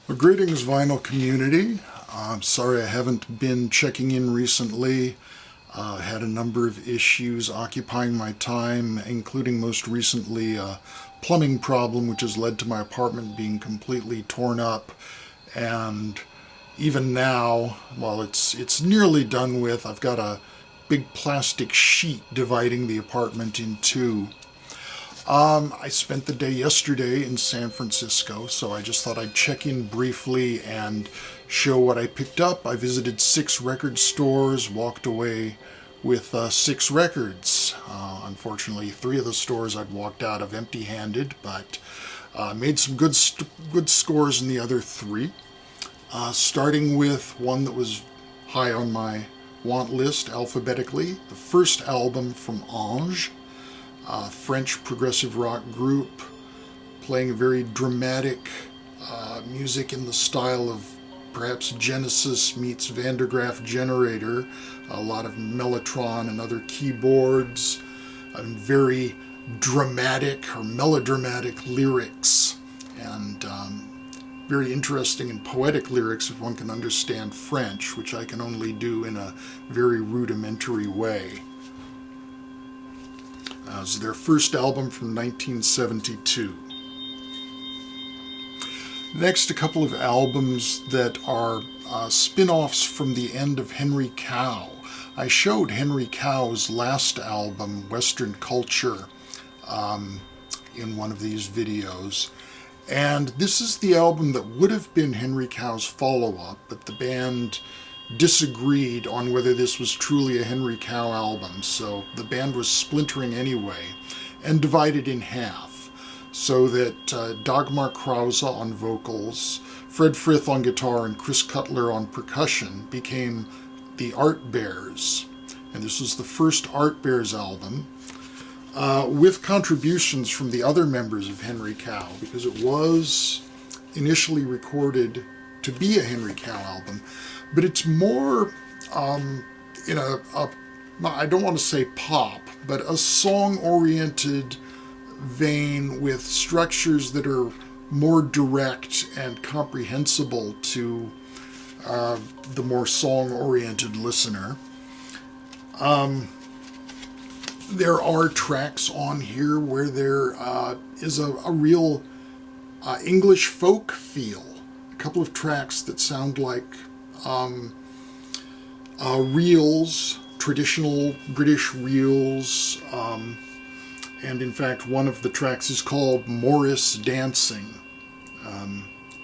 Well, greetings, vinyl community. I'm sorry I haven't been checking in recently. Had a number of issues occupying my time, including most recently a plumbing problem, which has led to my apartment being completely torn up. And even now, while it's nearly done with, I've got a big plastic sheet dividing the apartment in two. I spent the day yesterday in San Francisco, so I just thought I'd check in briefly and show what I picked up. I visited 6 record stores, walked away with 6 records. Unfortunately, 3 of the stores I'd walked out of empty-handed, but made some good scores in the other 3. Starting with one that was high on my want list alphabetically, the first album from Ange. French progressive rock group playing very dramatic music in the style of perhaps Genesis meets Van der Graaf Generator, a lot of mellotron and other keyboards, and very dramatic or melodramatic lyrics, and very interesting and poetic lyrics if one can understand French, which I can only do in a very rudimentary way. It was their first album from 1972. Next, a couple of albums that are spin-offs from the end of Henry Cow. I showed Henry Cow's last album, Western Culture, in one of these videos. And this is the album that would have been Henry Cow's follow-up, but the band disagreed on whether this was truly a Henry Cow album, so the band was splintering anyway and divided in half, so that Dagmar Krause on vocals, Fred Frith on guitar, and Chris Cutler on percussion became the Art Bears. And this was the first Art Bears album, with contributions from the other members of Henry Cow, because it was initially recorded to be a Henry Cow album, but it's more in I don't want to say pop, but a song-oriented vein with structures that are more direct and comprehensible to the more song-oriented listener. There are tracks on here where there is a real English folk feel. A couple of tracks that sound like reels, traditional British reels, and in fact one of the tracks is called Morris Dancing,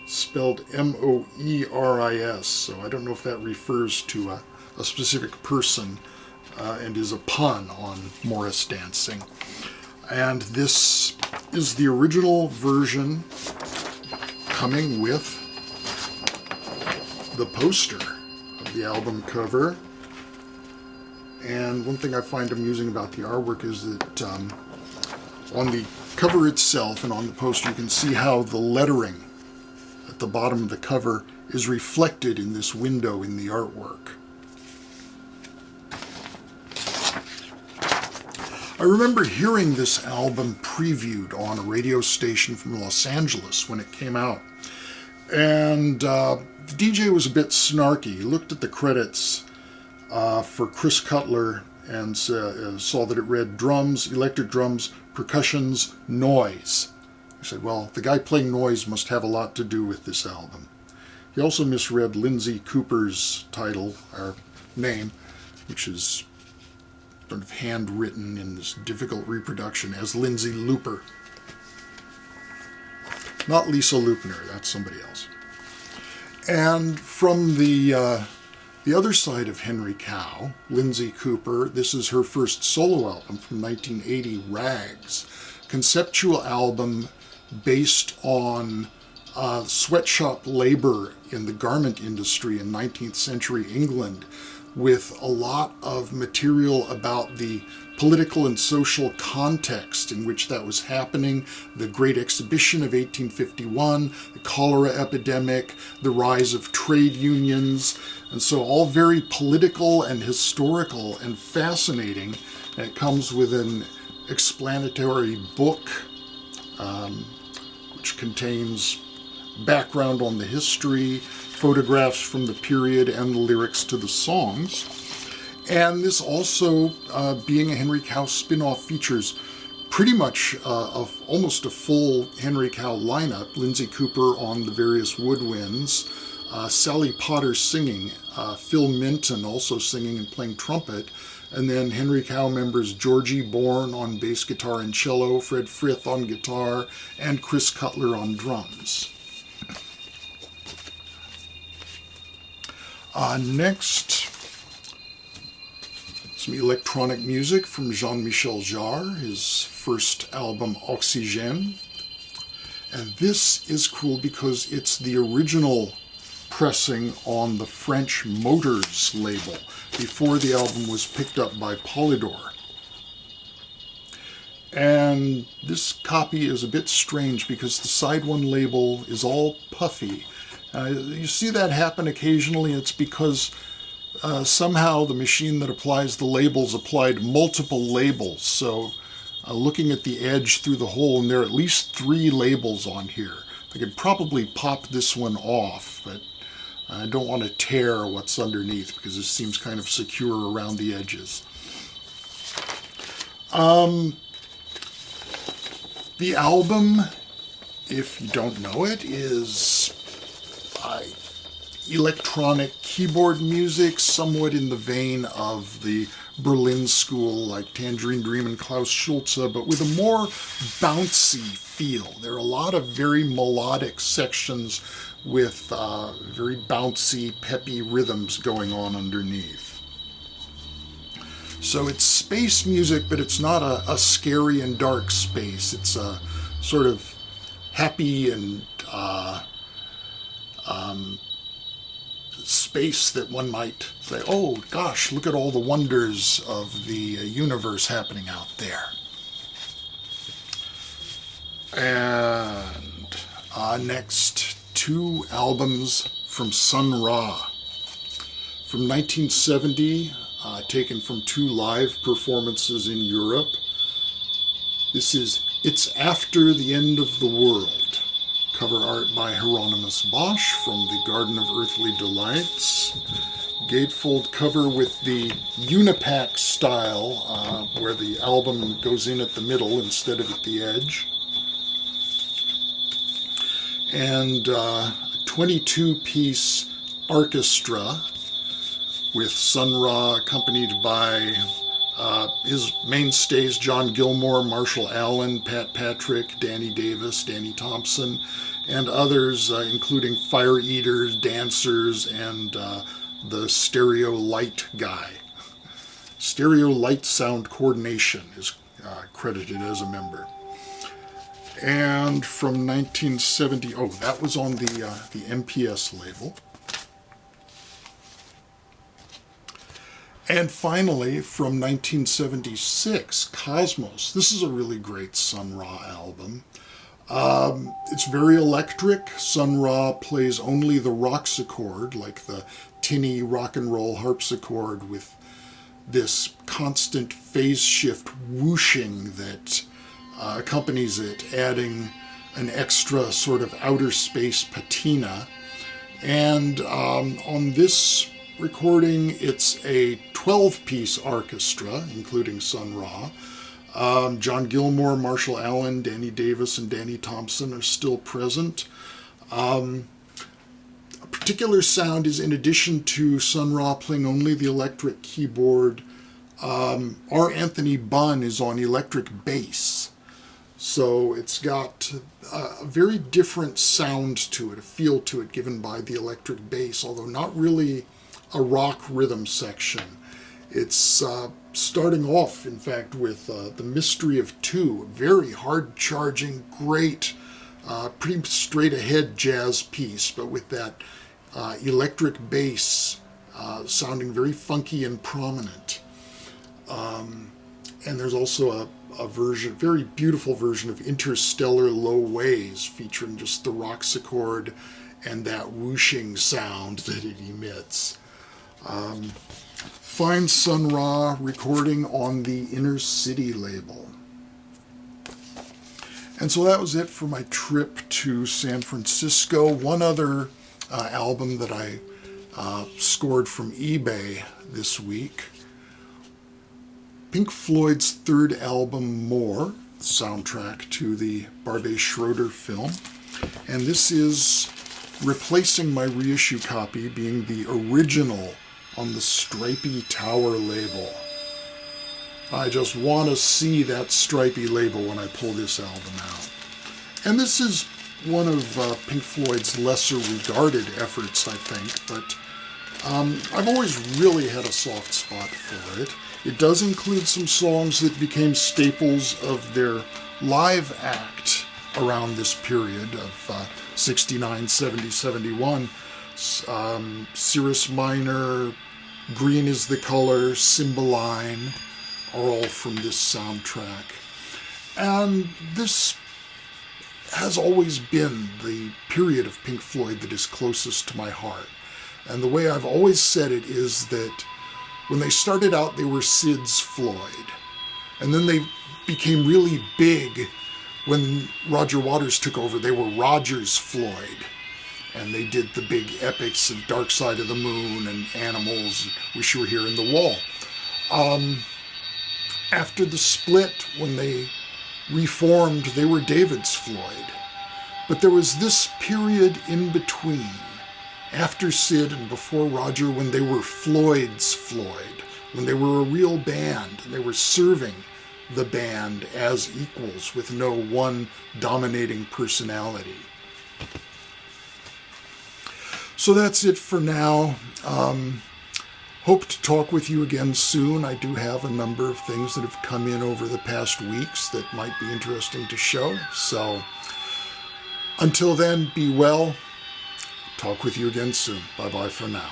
spelled M-O-E-R-I-S, so I don't know if that refers to a specific person and is a pun on Morris Dancing. And this is the original version coming with the poster of the album cover. And one thing I find amusing about the artwork is that on the cover itself and on the poster you can see how the lettering at the bottom of the cover is reflected in this window in the artwork. I remember hearing this album previewed on a radio station from Los Angeles when it came out. And the DJ was a bit snarky. He looked at the credits for Chris Cutler and saw that it read drums, electric drums, percussions, noise. He said, well, the guy playing noise must have a lot to do with this album. He also misread Lindsay Cooper's title, or name, which is sort of handwritten in this difficult reproduction as Lindsay Looper. Not Lisa Lupner, that's somebody else. And from the other side of Henry Cow, Lindsay Cooper, this is her first solo album from 1980, Rags. Conceptual album based on sweatshop labor in the garment industry in 19th century England, with a lot of material about the political and social context in which that was happening, the Great Exhibition of 1851, the cholera epidemic, the rise of trade unions, and so all very political and historical and fascinating. And it comes with an explanatory book which contains background on the history, photographs from the period, and the lyrics to the songs. And this also, being a Henry Cow spin-off, features pretty much almost a full Henry Cow lineup. Lindsay Cooper on the various woodwinds, Sally Potter singing, Phil Minton also singing and playing trumpet, and then Henry Cow members Georgie Bourne on bass guitar and cello, Fred Frith on guitar, and Chris Cutler on drums. Next, some electronic music from Jean-Michel Jarre, his first album Oxygène. And this is cool because it's the original pressing on the French Motors label before the album was picked up by Polydor. And this copy is a bit strange because the side one label is all puffy. You see that happen occasionally. It's because somehow the machine that applies the labels applied multiple labels. So looking at the edge through the hole, and there are at least 3 labels on here. I could probably pop this one off, but I don't want to tear what's underneath because it seems kind of secure around the edges. The album, if you don't know it, is electronic keyboard music, somewhat in the vein of the Berlin school like Tangerine Dream and Klaus Schulze, but with a more bouncy feel. There are a lot of very melodic sections with very bouncy, peppy rhythms going on underneath. So it's space music, but it's not a scary and dark space. It's a sort of happy and space that one might say, oh gosh, look at all the wonders of the universe happening out there. And next, 2 albums from Sun Ra. From 1970, taken from 2 live performances in Europe. This is It's After the End of the World. Cover art by Hieronymus Bosch from the Garden of Earthly Delights. Gatefold cover with the Unipack style, where the album goes in at the middle instead of at the edge. And a 22-piece orchestra with Sun Ra accompanied by his mainstays, John Gilmore, Marshall Allen, Pat Patrick, Danny Davis, Danny Thompson, and others, including Fire Eaters, Dancers, and the Stereo Light guy. Stereo Light Sound Coordination is credited as a member. And from 1970, that was on the MPS label. And finally, from 1976, Cosmos. This is a really great Sun Ra album. It's very electric. Sun Ra plays only the roxachord, like the tinny rock and roll harpsichord, with this constant phase shift whooshing that accompanies it, adding an extra sort of outer space patina. And on this recording, it's a 12-piece orchestra, including Sun Ra. John Gilmore, Marshall Allen, Danny Davis, and Danny Thompson are still present. A particular sound is, in addition to Sun Ra playing only the electric keyboard, R. Anthony Bunn is on electric bass. So it's got a very different sound to it, a feel to it given by the electric bass, although not really a rock rhythm section. It's starting off, in fact, with The Mystery of Two, a very hard-charging, great, pretty straight-ahead jazz piece, but with that electric bass sounding very funky and prominent. And there's also a version, very beautiful version of Interstellar Low Ways, featuring just the roxachord and that whooshing sound that it emits. Fine Sun Ra recording on the Inner City label. And so that was it for my trip to San Francisco. One other album that I scored from eBay this week. Pink Floyd's third album, More, soundtrack to the Barbet Schroeder film. And this is replacing my reissue copy, being the original on the Stripey Tower label. I just want to see that stripy label when I pull this album out. And this is one of Pink Floyd's lesser regarded efforts, I think, but I've always really had a soft spot for it. It does include some songs that became staples of their live act around this period of 69, 70, 71. Cirrus Minor, Green is the Color, Cymbeline are all from this soundtrack. And this has always been the period of Pink Floyd that is closest to my heart. And the way I've always said it is that when they started out, they were Sid's Floyd. And then they became really big when Roger Waters took over. They were Roger's Floyd. And they did the big epics of Dark Side of the Moon and Animals, Wish You Were Here in the Wall. After the split, when they reformed, they were David's Floyd. But there was this period in between, after Sid and before Roger, when they were Floyd's Floyd, when they were a real band. They were serving the band as equals with no one dominating personality. So that's it for now. Hope to talk with you again soon. I do have a number of things that have come in over the past weeks that might be interesting to show. So until then, be well. Talk with you again soon. Bye-bye for now.